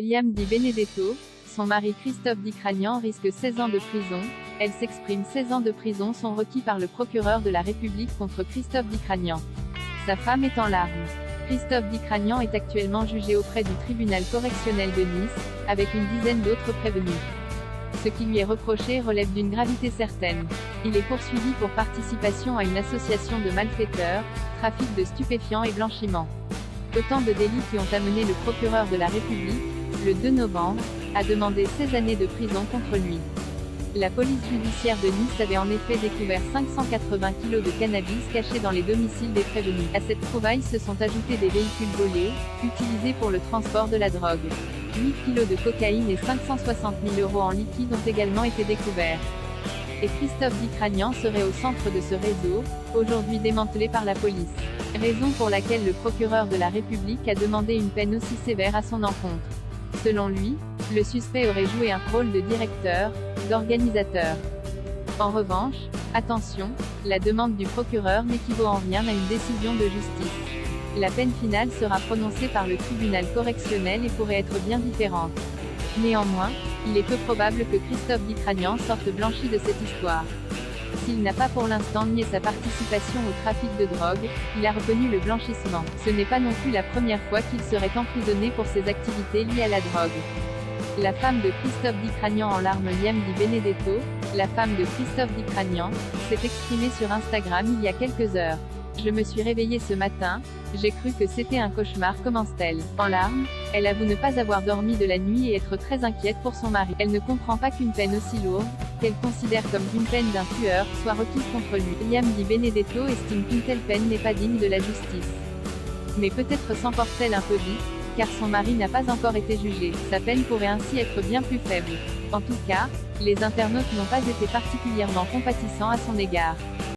Liam Di Benedetto, son mari Christophe Di Cragnan risque 16 ans de prison. Elle s'exprime. 16 ans de prison sont requis par le procureur de la République contre Christophe Di Cragnan. Sa femme est en larmes. Christophe Di Cragnan est actuellement jugé auprès du tribunal correctionnel de Nice, avec une dizaine d'autres prévenus. Ce qui lui est reproché relève d'une gravité certaine. Il est poursuivi pour participation à une association de malfaiteurs, trafic de stupéfiants et blanchiment. Autant de délits qui ont amené le procureur de la République, le 2 novembre, à demander 16 années de prison contre lui. La police judiciaire de Nice avait en effet découvert 580 kg de cannabis cachés dans les domiciles des prévenus. À cette trouvaille se sont ajoutés des véhicules volés, utilisés pour le transport de la drogue. 8 kg de cocaïne et 560 000 € en liquide ont également été découverts. Et Christophe Di Cragnan serait au centre de ce réseau, aujourd'hui démantelé par la police. Raison pour laquelle le procureur de la République a demandé une peine aussi sévère à son encontre. Selon lui, le suspect aurait joué un rôle de directeur, d'organisateur. En revanche, attention, la demande du procureur n'équivaut en rien à une décision de justice. La peine finale sera prononcée par le tribunal correctionnel et pourrait être bien différente. Néanmoins, il est peu probable que Christophe Di Cragnan sorte blanchi de cette histoire. S'il n'a pas pour l'instant nié sa participation au trafic de drogue, il a reconnu le blanchissement. Ce n'est pas non plus la première fois qu'il serait emprisonné pour ses activités liées à la drogue. La femme de Christophe Di Cragnan en larmes. Liam Di Benedetto, la femme de Christophe Di Cragnan, s'est exprimée sur Instagram il y a quelques heures. Je me suis réveillée ce matin, j'ai cru que c'était un cauchemar, commence-t-elle. En larmes, elle avoue ne pas avoir dormi de la nuit et être très inquiète pour son mari. Elle ne comprend pas qu'une peine aussi lourde, qu'elle considère comme une peine d'un tueur, soit requise contre lui. Liam Di Benedetto estime qu'une telle peine n'est pas digne de la justice. Mais peut-être s'emporte-t-elle un peu vite, car son mari n'a pas encore été jugé. Sa peine pourrait ainsi être bien plus faible. En tout cas, les internautes n'ont pas été particulièrement compatissants à son égard.